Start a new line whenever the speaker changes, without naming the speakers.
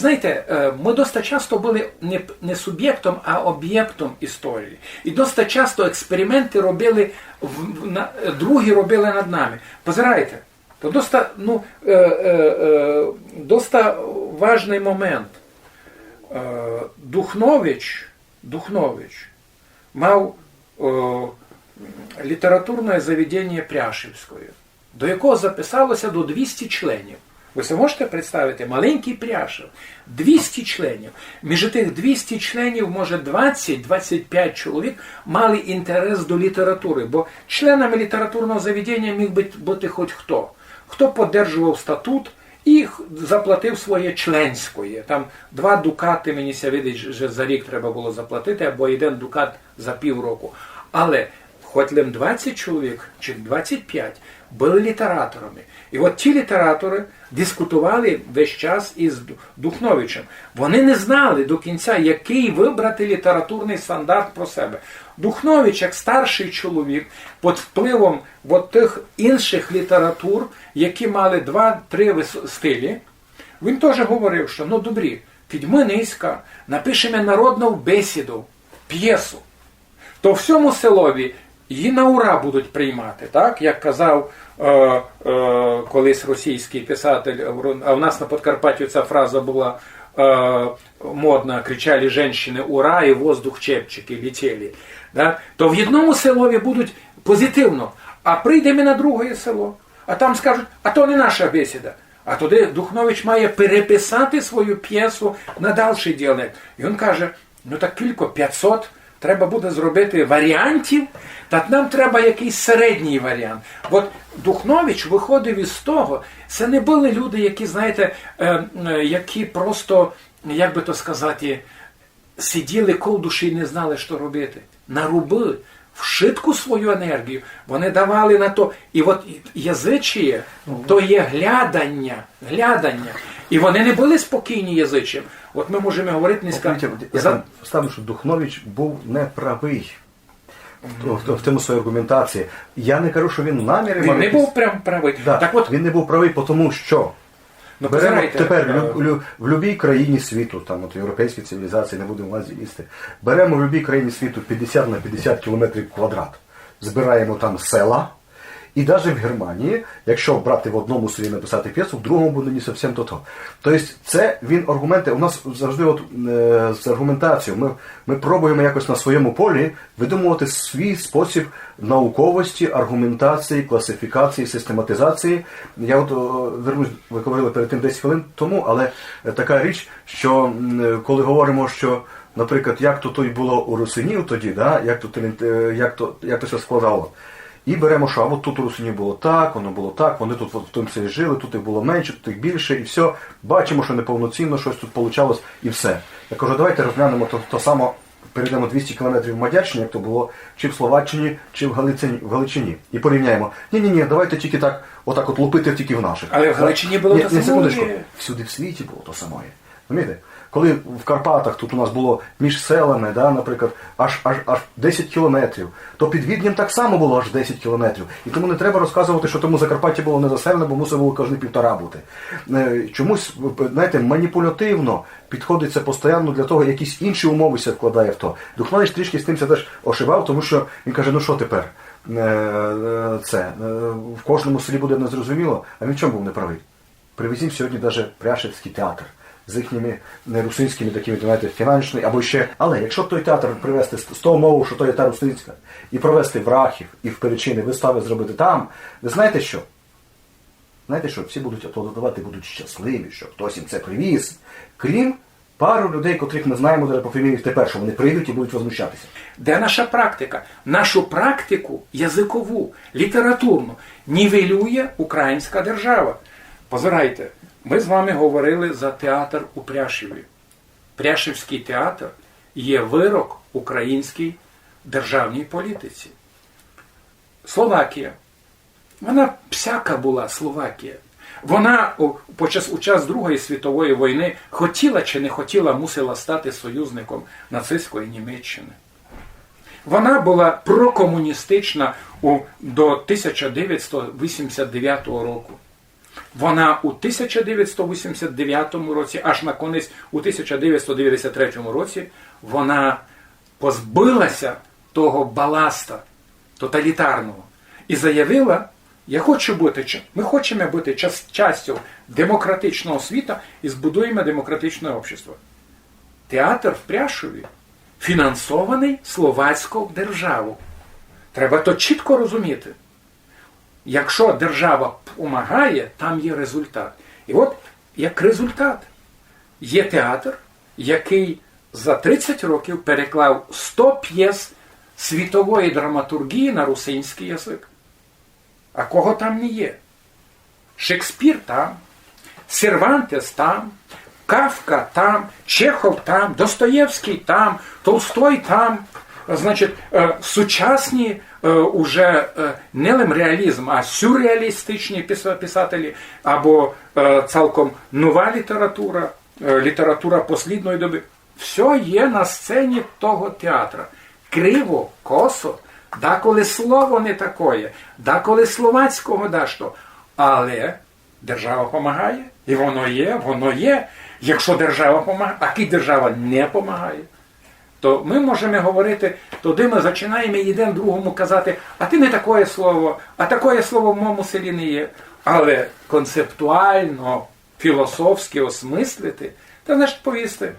Знаєте, ми досить часто були не суб'єктом, а об'єктом історії. І досить часто експерименти робили, другі робили над нами. Позирайте, то досить важний момент. Духнович мав літературне заведення Пряшівської, до якого записалося до 200 членів. Ви себе можете представити? Маленький Пряшев. 200 членів. Між тих 200 членів, може 20-25 чоловік мали інтерес до літератури, бо членами літературного заведення міг бути хоч хто. Хто подержував статут і заплатив своє членське. Там 2 дукати, мені ся видить, що за рік треба було заплатити, або 1 дукат за півроку. Але хоч 20 чоловік чи 25 були літераторами. І от ті літератори дискутували весь час із Духновичем. Вони не знали до кінця, який вибрати літературний стандарт про себе. Духнович, як старший чоловік, під впливом тих інших літератур, які мали 2-3 стилі, він теж говорив, що, добрі, підьми низько, напишемо народну бесіду, п'єсу. То всьому селові її на ура будуть приймати, так? Як казав колись російський писатель, а в нас на Подкарпатті ця фраза була модна, кричали жінки «Ура!» і «Воздух чепчики летіли». Да? То в одному селові будуть позитивно, а прийдемо на друге село, а там скажуть, а то не наша бесіда. А туди Духнович має переписати свою п'єсу на дальший діалект. І він каже, так кілько, 500 треба буде зробити варіантів, та нам треба якийсь середній варіант. От Духнович виходив із того, це не були люди, які, знаєте, які просто, як би то сказати, сиділи кол душі і не знали, що робити. Нарубили в шитку свою енергію, вони давали на то. І от язичіє, то є глядання. І вони не були спокійні язичем. От ми можемо говорити низько.
Я ставлю, що Духнович був неправий в тому своїй аргументації. Я не кажу, що він наміри мав.
Він не був прям правий.
Да,
так от,
він не був правий, тому що беремо тепер в будь-якій країні світу, там от європейській цивілізації, не будемо в Азії лізти, беремо в будь-якій країні світу 50 на 50 кілометрів квадрат, збираємо там села, і навіть в Германії, якщо брати в одному селі написати п'єсу, в другому буде не зовсім то. Тобто це він аргументи, у нас завжди з аргументацією, ми пробуємо якось на своєму полі видумувати свій спосіб науковості, аргументації, класифікації, систематизації. Я вернусь, ви говорили перед тим 10 хвилин тому, але така річ, що коли говоримо, що, наприклад, як то й було у русинів тоді, да? як то все складало. І беремо, що от тут у русинів було так, воно було так, вони тут в тому селі жили, тут їх було менше, тут їх більше, і все. Бачимо, що неповноцінно щось тут вийшло, і все. Я кажу, давайте розглянемо то само, перейдемо 200 кілометрів в Мадярщині, як то було, чи в Словаччині, чи в Галичині. І порівняємо. Ні, давайте тільки так, отак лупити тільки в наших.
Але в Галичині було те саме.
Всюди в світі було то саме. Розумієте? Коли в Карпатах тут у нас було між селами, да, наприклад, аж 10 кілометрів, то під Віднем так само було аж 10 кілометрів. І тому не треба розказувати, що тому Закарпаття було незаселене, бо мусило було кожні 1,5 бути. Чомусь, знаєте, маніпулятивно підходиться постійно для того, якісь інші умови се вкладає в то. Духнович трішки з тим це теж ошибав, тому що він каже, що тепер? В кожному селі буде незрозуміло, а він в чому був неправий? Привезім сьогодні навіть Пряшевський театр з їхніми русинськими такими, знаєте, фінансовими, або ще. Але якщо той театр привезти з того мову, що то є та русинська, і провести в Рахів, і в Перечини, вистави зробити там, ви знаєте що? Знаєте що? Всі будуть аплодувати, будуть щасливі, що хтось їм це привіз. Крім пару людей, котрих ми знаємо по фамілії тепер, що вони прийдуть і будуть возмущатися.
Де наша практика? Нашу практику язикову, літературну нівелює українська держава. Позирайте. Ми з вами говорили за театр у Пряшеві. Пряшевський театр є вирок українській державній політиці. Словакія. Вона всяка була Словакія. Вона у час Другої світової війни хотіла чи не хотіла, мусила стати союзником нацистської Німеччини. Вона була прокомуністична до 1989 року. Вона у 1989 році, аж на кінець у 1993 році, вона позбилася того баласта тоталітарного і заявила, ми хочемо бути частю демократичного світу і збудуємо демократичне общество. Театр в Пряшові фінансований словацькою державою. Треба то чітко розуміти. Якщо держава допомагає, там є результат. І от, як результат, є театр, який за 30 років переклав 100 п'єс світової драматургії на русинський язик. А кого там не є? Шекспір там, Сервантес там, Кафка там, Чехов там, Достоєвський там, Толстой там. Значить, сучасні уже не реалізм, а сюрреалістичні писателі, або цілком нова література, література послідної доби. Все є на сцені того театра. Криво, косо, деколи слово не таке, деколи словацького дашто. Але держава допомагає, і воно є. Якщо держава допомагає, а коли держава не допомагає, то ми можемо говорити, тоді ми починаємо один другому казати, а ти не таке слово, а таке слово в моєму селі не є. Але концептуально, філософськи осмислити, це значить повісти.